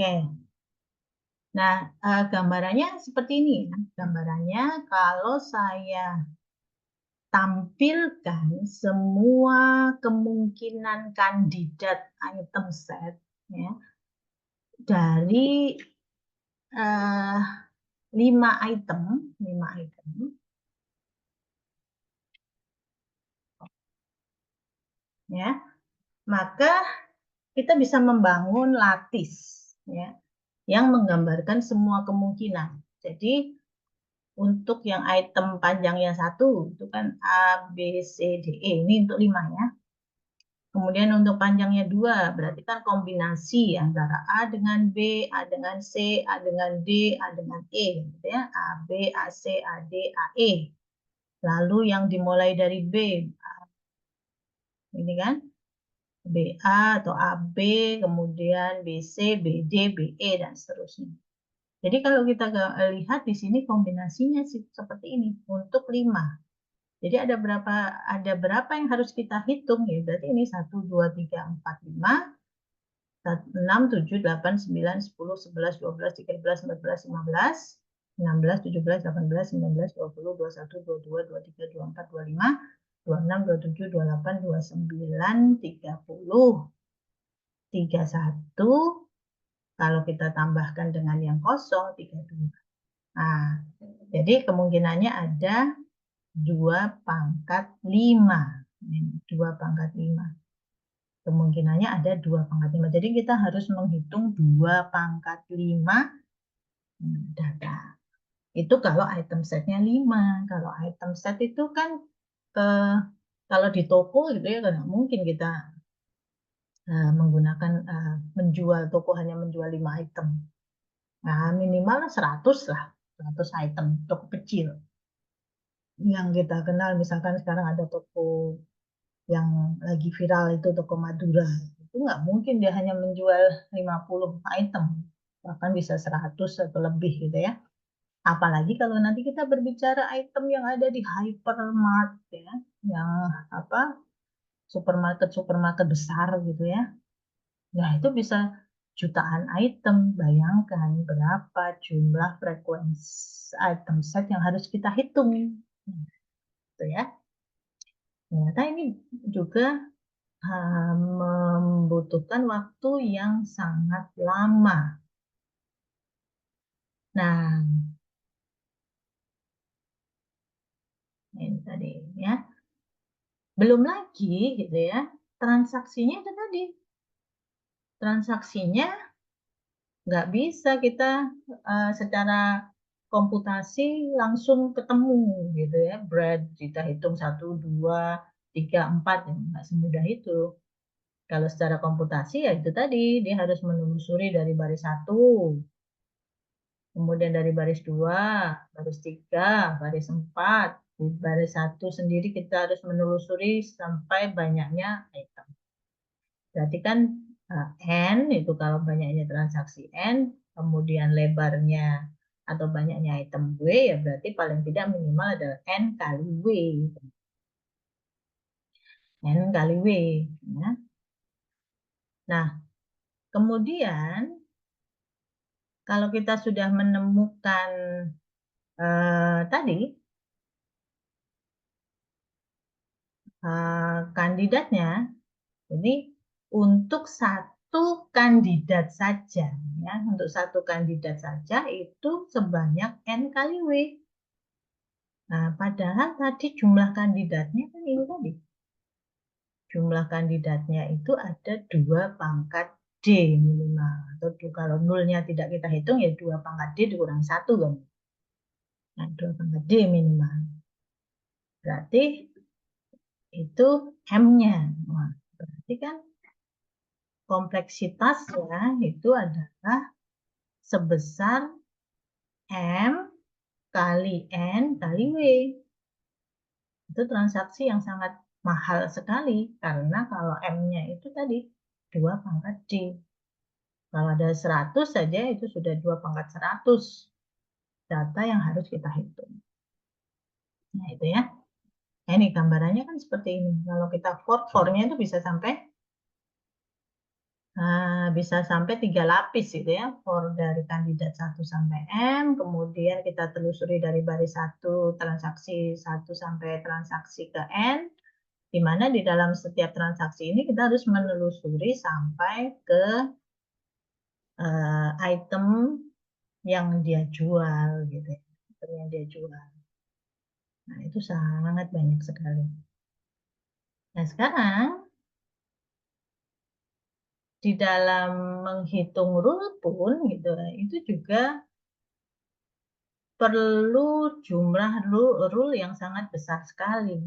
Oke. Nah, gambarannya seperti ini ya. Gambarannya kalau saya tampilkan semua kemungkinan kandidat item set ya, dari 5 item ya, maka kita bisa membangun lattice ya, yang menggambarkan semua kemungkinan. Jadi untuk yang item panjangnya 1 itu kan A, B, C, D, E. Ini untuk 5 ya. Kemudian untuk panjangnya 2 berarti kan kombinasi antara A dengan B, A dengan C, A dengan D, A dengan E. Gitu ya. A, B, A, C, A, D, A, E. Lalu yang dimulai dari B, ini kan, BA atau AB, kemudian BC, BD, BE, dan seterusnya. Jadi kalau kita lihat di sini kombinasinya seperti ini untuk 5. Jadi ada berapa yang harus kita hitung ya? Berarti ini 1, 2, 3, 4, 5, 6, 7, 8, 9, 10, 11, 12, 13, 14, 15, 16, 17, 18, 19, 20, 21, 22, 23, 24, 25, 26, 27, 28, 29, 30, 31, kalau kita tambahkan dengan yang kosong, 32. Nah, jadi kemungkinannya ada 2/5. 2/5. Kemungkinannya ada 2/5. Jadi kita harus menghitung 2/5 data. Itu kalau item setnya 5. Kalau item set itu kan kalau di toko gitu ya, kan mungkin kita menggunakan menjual, toko hanya menjual 5 item. Nah, minimal 100 lah, 100 item, toko kecil. Yang kita kenal, misalkan sekarang ada toko yang lagi viral itu toko Madura. Itu nggak mungkin dia hanya menjual 50 item, bahkan bisa 100 atau lebih gitu ya. Apalagi kalau nanti kita berbicara item yang ada di hypermart ya, yang apa, supermarket besar gitu ya. Ya itu bisa jutaan item. Bayangkan berapa jumlah frekuensi item set yang harus kita hitung. Gitu ya. Ternyata ini juga membutuhkan waktu yang sangat lama. Nah, ini tadi ya. Belum lagi gitu ya, transaksinya itu tadi. Transaksinya nggak bisa kita secara komputasi langsung ketemu gitu ya. Bread kita hitung 1, 2, 3, 4, ya, nggak semudah itu. Kalau secara komputasi ya itu tadi, dia harus menelusuri dari baris 1, kemudian dari baris 2, baris 3, baris 4. Di baris 1 sendiri kita harus menelusuri sampai banyaknya item. Berarti kan N itu kalau banyaknya transaksi N, kemudian lebarnya atau banyaknya item W, ya berarti paling tidak minimal adalah N kali W. N kali W. Ya. Nah, kemudian kalau kita sudah menemukan tadi kandidatnya, ini untuk satu kandidat saja, ya, untuk satu kandidat saja itu sebanyak N kali W. Nah, padahal tadi jumlah kandidatnya kan ini tadi. Jumlah kandidatnya itu ada 2/D minimal. Atau kalau nolnya tidak kita hitung ya 2/D dikurang 1 kan. Nah, 2/D minimal. Berarti itu M-nya. Nah, berarti kan kompleksitasnya itu adalah sebesar M kali N kali W. Itu transaksi yang sangat mahal sekali, karena kalau M-nya itu tadi 2/D. Kalau ada 100 saja itu sudah 2/100 data yang harus kita hitung. Nah itu ya. Nah, ini gambarannya kan seperti ini. Kalau kita for-nya itu bisa sampai bisa sampai 3 lapis gitu ya, for dari kandidat 1 sampai M, kemudian kita telusuri dari baris 1 transaksi 1 sampai transaksi ke N, di mana di dalam setiap transaksi ini kita harus menelusuri sampai ke item yang dia jual gitu ya, item yang dia jual. Nah, itu sangat banyak sekali. Nah, sekarang di dalam menghitung rule pun gitu, itu juga perlu jumlah rule yang sangat besar sekali.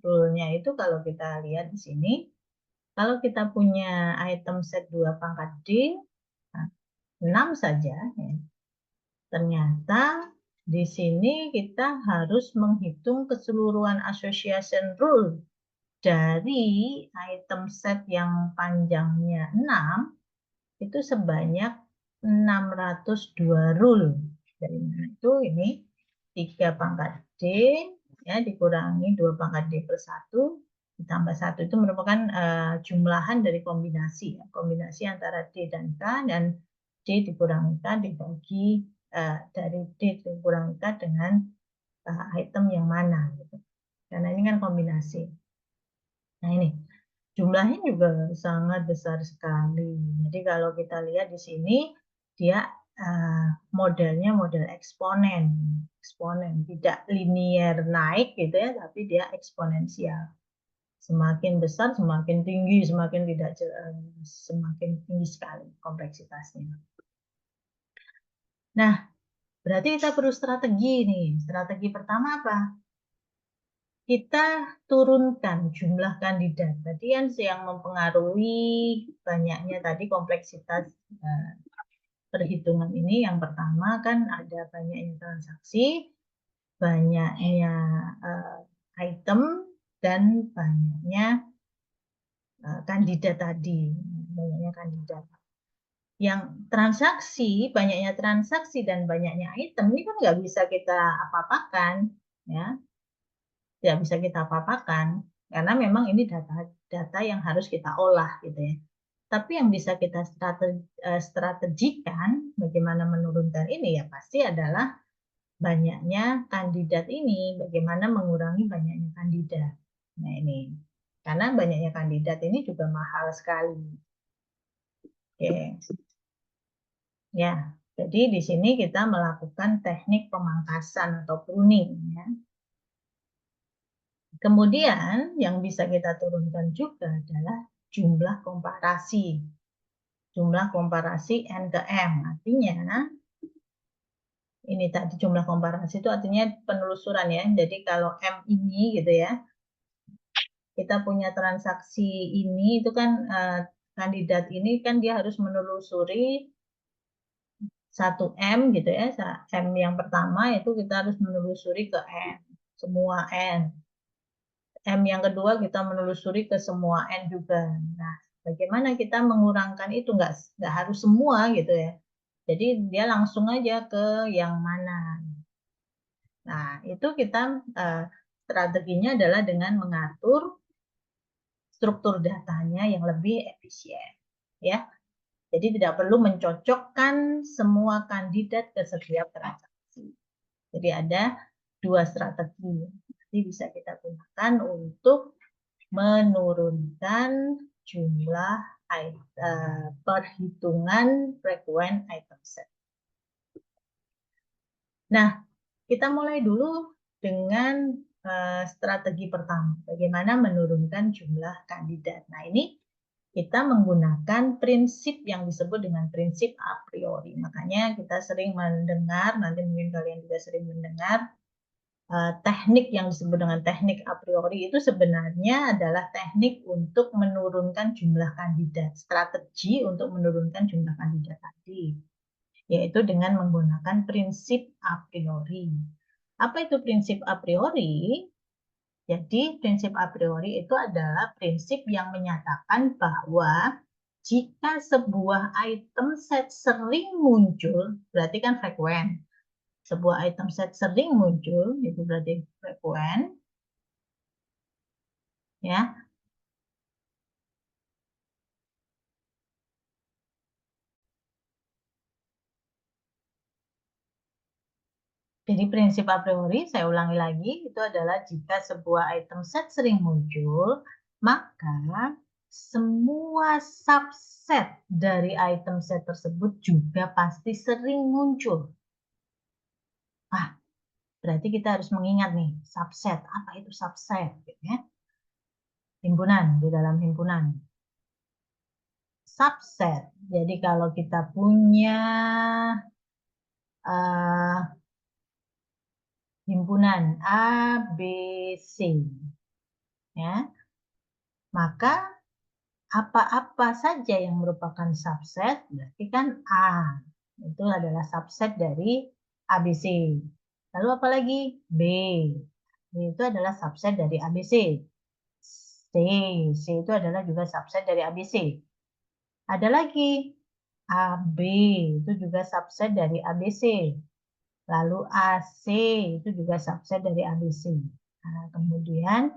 Rule-nya itu kalau kita lihat di sini, kalau kita punya item set 2 pangkat D, 6 saja, ya. Ternyata di sini kita harus menghitung keseluruhan association rule dari item set yang panjangnya 6 itu sebanyak 602 rule. Dari mana itu? Ini 3 pangkat D ya dikurangi 2 pangkat D per 1 ditambah 1 itu merupakan jumlahan dari kombinasi ya. Kombinasi antara D dan K, dan D dikurangi K dibagi dari D dikurangi K dengan item yang mana gitu. Karena ini kan kombinasi. Nah, ini jumlahnya juga sangat besar sekali. Jadi kalau kita lihat di sini, dia modelnya model eksponen. Eksponen, tidak linear naik gitu ya, tapi dia eksponensial. Semakin besar, semakin tinggi, semakin tidak semakin tinggi sekali kompleksitasnya. Nah, berarti kita perlu strategi nih. Strategi pertama apa? Kita turunkan jumlah kandidat. Tadi yang mempengaruhi banyaknya tadi kompleksitas perhitungan ini, yang pertama kan ada banyaknya transaksi, banyaknya item, dan banyaknya kandidat tadi. Banyaknya kandidat. Yang transaksi, banyaknya transaksi dan banyaknya item ini kan nggak bisa kita apa-apakan, ya. Tidak bisa kita apa-apakan karena memang ini data yang harus kita olah gitu ya. Tapi yang bisa kita strategikan bagaimana menurunkan ini ya pasti adalah banyaknya kandidat ini, bagaimana mengurangi banyaknya kandidat. Nah, ini karena banyaknya kandidat ini juga mahal sekali. Oke. Ya, jadi di sini kita melakukan teknik pemangkasan atau pruning ya. Kemudian yang bisa kita turunkan juga adalah jumlah komparasi. Jumlah komparasi N ke M. Artinya, ini tadi jumlah komparasi itu artinya penelusuran ya. Jadi kalau M ini gitu ya, kita punya transaksi ini itu kan kandidat ini kan dia harus menelusuri 1 M gitu ya. M yang pertama itu kita harus menelusuri ke N. Semua N. M yang kedua kita menelusuri ke semua N juga. Nah, bagaimana kita mengurangkan itu? Nggak harus semua gitu ya. Jadi dia langsung aja ke yang mana. Nah, itu kita strateginya adalah dengan mengatur struktur datanya yang lebih efisien. Ya, jadi tidak perlu mencocokkan semua kandidat ke setiap transaksi. Jadi ada 2 strategi. Jadi bisa kita gunakan untuk menurunkan jumlah perhitungan frequent item set. Nah, kita mulai dulu dengan strategi pertama, bagaimana menurunkan jumlah kandidat. Nah, ini kita menggunakan prinsip yang disebut dengan prinsip a priori. Makanya kita sering mendengar, nanti mungkin kalian juga sering mendengar, teknik yang disebut dengan teknik a priori itu sebenarnya adalah teknik untuk menurunkan jumlah kandidat, strategi untuk menurunkan jumlah kandidat tadi, yaitu dengan menggunakan prinsip a priori. Apa itu prinsip a priori? Jadi prinsip a priori itu adalah prinsip yang menyatakan bahwa jika sebuah item set sering muncul, berarti kan frekuen. Sebuah item set sering muncul, itu berarti frekuen. Ya. Jadi prinsip a priori, saya ulangi lagi, itu adalah jika sebuah item set sering muncul, maka semua subset dari item set tersebut juga pasti sering muncul. Ah, berarti kita harus mengingat nih, subset. Apa itu subset? Gitu ya. Himpunan, di dalam himpunan. Subset. Jadi kalau kita punya himpunan A, B, C, ya, maka apa-apa saja yang merupakan subset, berarti kan A. Itu adalah subset dari ABC. Lalu apa lagi? B. B itu adalah subset dari ABC. C. C itu adalah juga subset dari ABC. Ada lagi. AB itu juga subset dari ABC. Lalu AC itu juga subset dari ABC. Nah, kemudian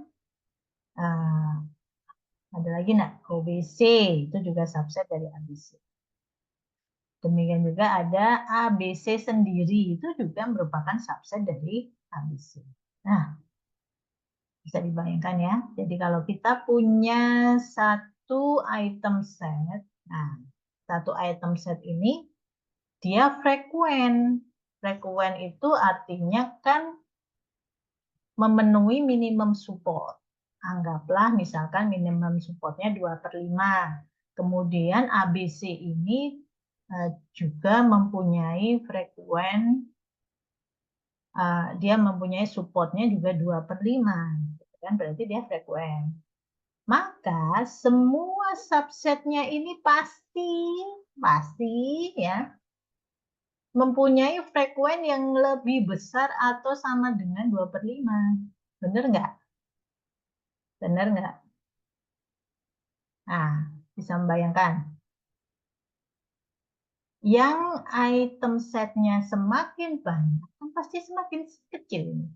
ada lagi OBC itu juga subset dari ABC. Demikian juga ada ABC sendiri itu juga merupakan subset dari ABC. Nah, bisa dibayangkan ya. Jadi kalau kita punya satu item set, nah satu item set ini dia frekuen. Frekuen itu artinya kan memenuhi minimum support. Anggaplah misalkan minimum supportnya 2/5. Kemudian ABC ini juga mempunyai frekuen, dia mempunyai supportnya juga 2/5. Kan berarti dia frekuen. Maka semua subsetnya ini pasti ya mempunyai frekuen yang lebih besar atau sama dengan 2/5. Benar nggak? Benar nggak? Nah, bisa membayangkan. Yang item setnya semakin banyak, kan pasti semakin kecil.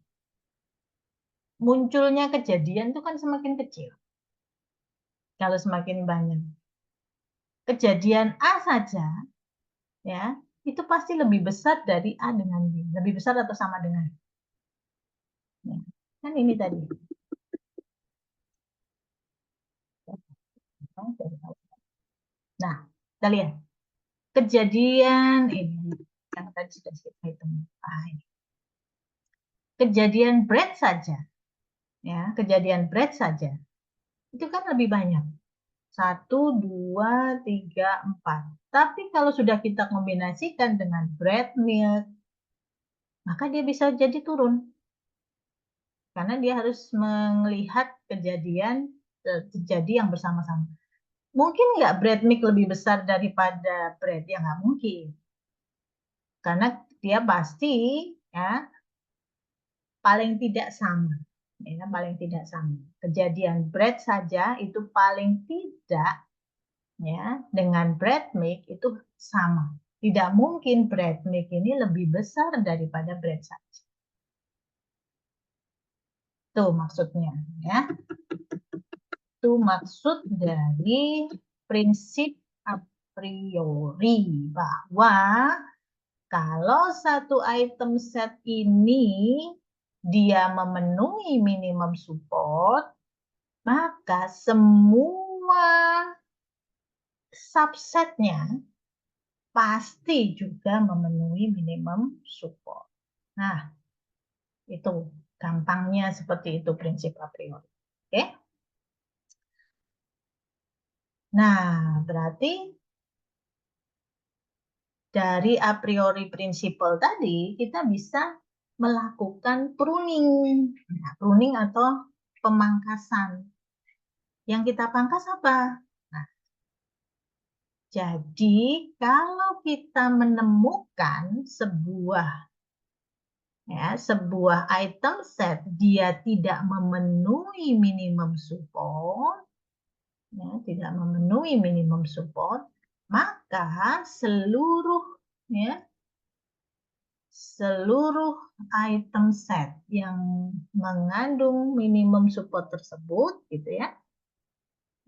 Munculnya kejadian itu kan semakin kecil. Kalau semakin banyak. Kejadian A saja, ya, itu pasti lebih besar dari A dengan B. Lebih besar atau sama dengan. Ya, kan ini tadi. Nah, kita lihat. Kejadian ini, yang tadi sudah kita hitung. Kejadian Brad saja, ya, kejadian Brad saja, itu kan lebih banyak. 1, 2, 3, 4. Tapi kalau sudah kita kombinasikan dengan bread milk, maka dia bisa jadi turun. Karena dia harus melihat kejadian terjadi yang bersama-sama. Mungkin nggak bread milk lebih besar daripada bread? Ya nggak mungkin. Karena dia pasti ya paling tidak sama. Ya, paling tidak sama. Kejadian bread saja itu paling tidak ya dengan bread milk itu sama. Tidak mungkin bread milk ini lebih besar daripada bread saja. Itu maksudnya ya. Itu maksud dari prinsip a priori bahwa kalau satu item set ini dia memenuhi minimum support, maka semua subsetnya pasti juga memenuhi minimum support. Nah, itu gampangnya seperti itu prinsip a priori. Oke? Nah, berarti dari a priori principle tadi kita bisa melakukan pruning. Nah, pruning atau pemangkasan. Yang kita pangkas apa? Nah, jadi kalau kita menemukan sebuah item set dia tidak memenuhi minimum support, ya, tidak memenuhi minimum support, maka seluruh item set yang mengandung minimum support tersebut, gitu ya,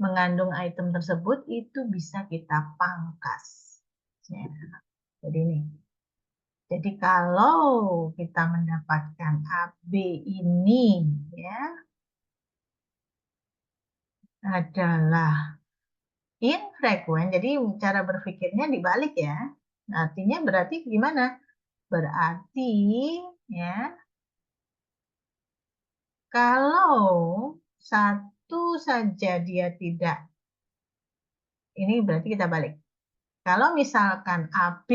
mengandung item tersebut itu bisa kita pangkas. Ya, jadi ini. Jadi kalau kita mendapatkan AB ini ya adalah infrequent, jadi cara berpikirnya dibalik ya. Artinya berarti gimana? Berarti ya kalau satu saja dia tidak, ini berarti kita balik. Kalau misalkan AB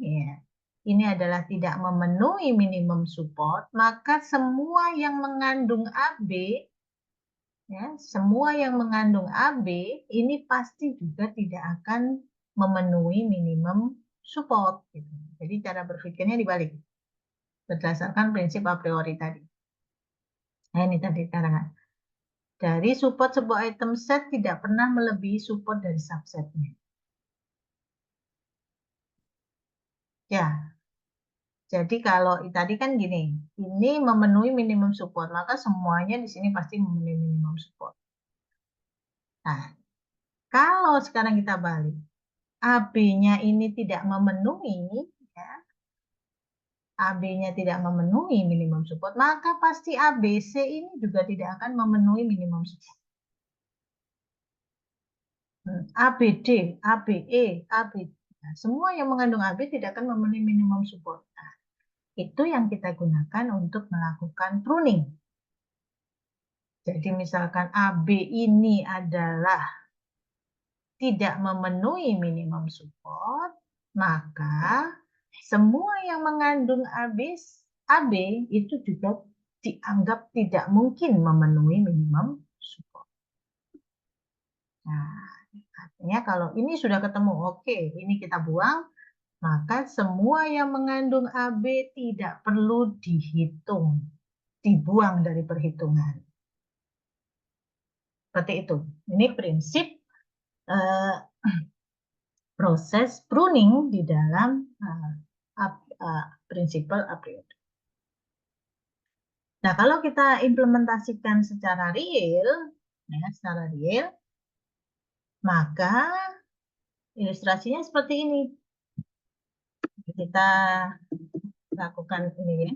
ya, ini adalah tidak memenuhi minimum support, maka semua yang mengandung AB, ya, semua yang mengandung AB ini pasti juga tidak akan memenuhi minimum support. Gitu. Jadi cara berpikirnya dibalik, berdasarkan prinsip a priori tadi. Nah ini tadi karangan. Dari support sebuah item set tidak pernah melebihi support dari subsetnya. Ya, jadi kalau tadi kan gini, ini memenuhi minimum support, maka semuanya di sini pasti memenuhi minimum support. Nah, kalau sekarang kita balik, AB-nya ini tidak memenuhi, ya, AB-nya tidak memenuhi minimum support, maka pasti ABC ini juga tidak akan memenuhi minimum support. ABD, ABE, AB, nah, semua yang mengandung AB tidak akan memenuhi minimum support. Nah, itu yang kita gunakan untuk melakukan pruning. Jadi misalkan AB ini adalah tidak memenuhi minimum support, maka semua yang mengandung AB itu juga dianggap tidak mungkin memenuhi minimum support. Nah, artinya kalau ini sudah ketemu, oke, ini kita buang, maka semua yang mengandung AB tidak perlu dihitung, dibuang dari perhitungan. Seperti itu. Ini prinsip proses pruning di dalam prinsipal a priori. Nah, kalau kita implementasikan secara real, maka ilustrasinya seperti ini. Kita lakukan ini ya,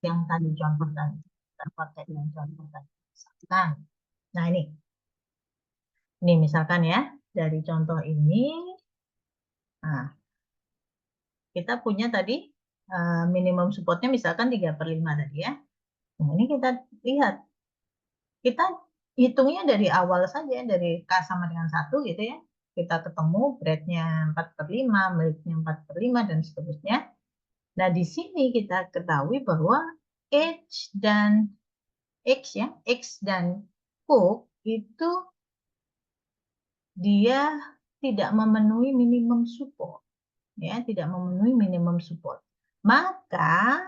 yang tadi contoh tadi. Kita pakai yang contoh tadi. Nah, ini misalkan ya, dari contoh ini, nah, kita punya tadi minimum supportnya misalkan 3/5 tadi ya. Nah, ini kita lihat. Kita hitungnya dari awal saja, dari K sama dengan 1 gitu ya. Kita ketemu beratnya 4/5, milknya 4/5, dan seterusnya. Nah, di sini kita ketahui bahwa H dan X ya, X dan Cook itu dia tidak memenuhi minimum support. Ya, tidak memenuhi minimum support. Maka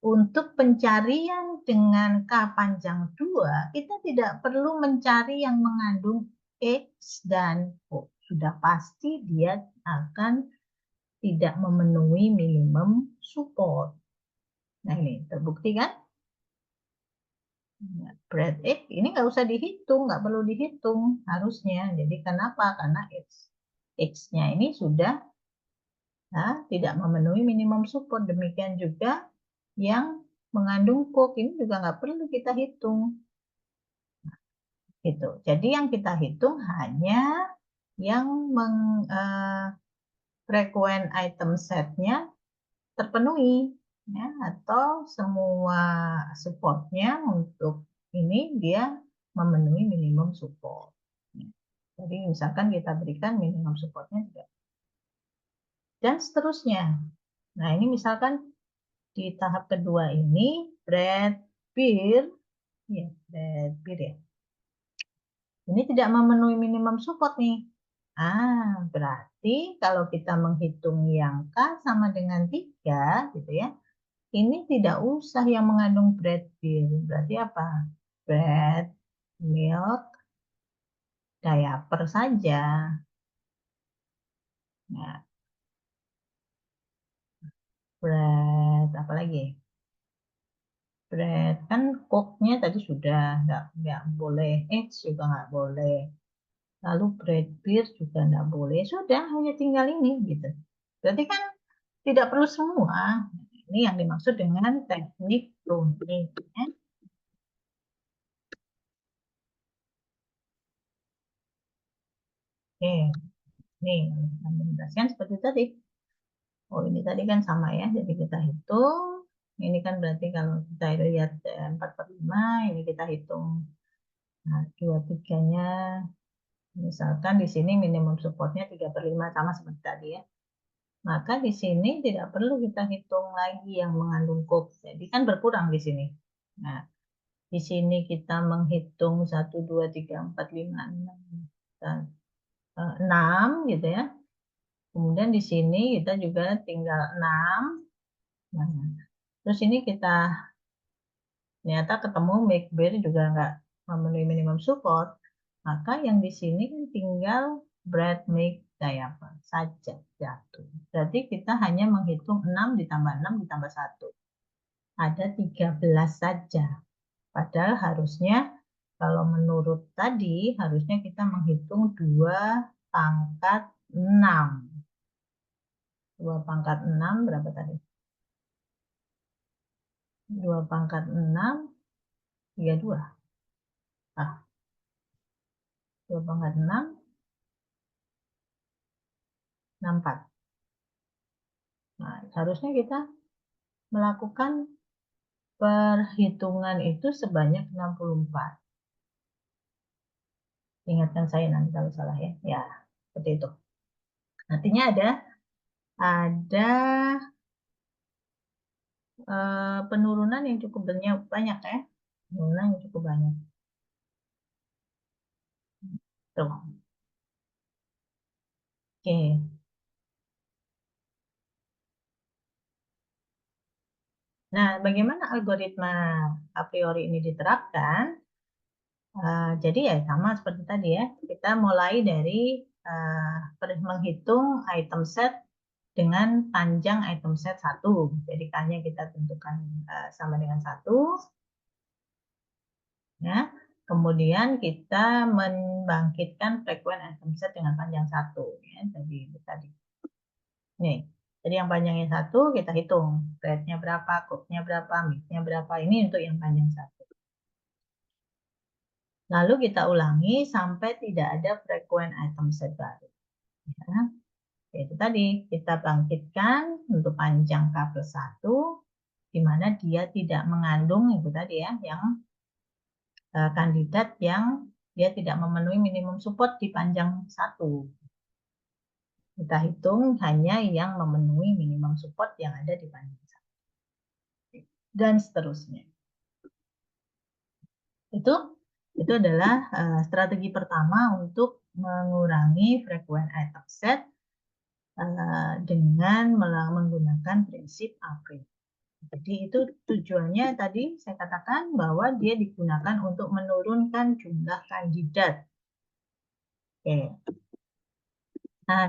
untuk pencarian dengan K panjang 2, kita tidak perlu mencari yang mengandung X dan O. Sudah pasti dia akan tidak memenuhi minimum support. Nah ini terbukti kan? Berat X ini nggak usah dihitung, nggak perlu dihitung harusnya. Jadi kenapa? Karena X-nya ini sudah tidak memenuhi minimum support. Demikian juga yang mengandung coke ini juga nggak perlu kita hitung. Gitu. Jadi yang kita hitung hanya yang frequent item setnya terpenuhi, ya, atau semua supportnya untuk ini dia memenuhi minimum support. Jadi misalkan kita berikan minimum supportnya juga. Dan seterusnya. Nah ini misalkan di tahap kedua ini bread beer, ya bread beer ya. Ini tidak memenuhi minimum support nih. Berarti kalau kita menghitung yang K sama dengan 3, gitu ya, ini tidak usah yang mengandung bread beer. Berarti apa? Bread, milk, diaper saja. Nah, bread, apa lagi? Bread, kan coke-nya tadi sudah, nggak boleh, eggs juga nggak boleh. Lalu bread beer juga nggak boleh. Sudah, hanya tinggal ini, gitu. Berarti kan Tidak perlu semua. Ini yang dimaksud dengan teknik pruning. Ya. Oke, nih menjelaskan seperti tadi. Oh, ini tadi kan sama ya, jadi kita hitung. Ini kan berarti kalau kita lihat 4 per 5, ini kita hitung. Nah, 2/3-nya, misalkan di sini minimum supportnya 3 per 5, sama seperti tadi ya. Maka di sini tidak perlu kita hitung lagi yang mengandung kop. Jadi kan berkurang di sini. Nah, di sini kita menghitung 1, 2, 3, 4, 5, 6, 6 gitu ya. Kemudian di sini kita juga tinggal 6. Nah, terus ini kita ternyata ketemu make bear juga nggak memenuhi minimum support. Maka yang di sini kan tinggal bread make diaper saja jatuh. Berarti kita hanya menghitung 6 ditambah 6 ditambah 1. Ada 13 saja. Padahal harusnya kalau menurut tadi harusnya kita menghitung 2 pangkat 6. 2 pangkat 6 berapa tadi? 2 pangkat 6, 32. Ah, 2 pangkat 6, 64. Nah, harusnya kita melakukan perhitungan itu sebanyak 64. Ingatkan saya nanti kalau salah ya. Ya, seperti itu. Artinya ada penurunan yang cukup banyak ya. Penurunan yang cukup banyak. Tuh. Oke. Nah, bagaimana algoritma a priori ini diterapkan? Jadi ya sama seperti tadi ya, kita mulai dari menghitung item set dengan panjang item set 1. Jadi K-nya kita tentukan sama dengan 1. Ya. Kemudian kita membangkitkan frekuensi item set dengan panjang 1. Ya. Jadi tadi. Nih. Jadi yang panjangnya 1 kita hitung. Breadth-nya berapa, cup-nya berapa, mix-nya berapa. Ini untuk yang panjang 1. Lalu kita ulangi sampai tidak ada frekuensi item set baru. Ya. Itu tadi, kita bangkitkan untuk panjang K plus 1, di mana dia tidak mengandung, itu tadi ya, yang kandidat yang dia tidak memenuhi minimum support di panjang 1. Kita hitung hanya yang memenuhi minimum support yang ada di panjang 1. Dan seterusnya. Itu adalah strategi pertama untuk mengurangi frekuensi item set dengan menggunakan prinsip a priori. Jadi itu tujuannya tadi saya katakan bahwa dia digunakan untuk menurunkan jumlah kandidat. Oke. Nah,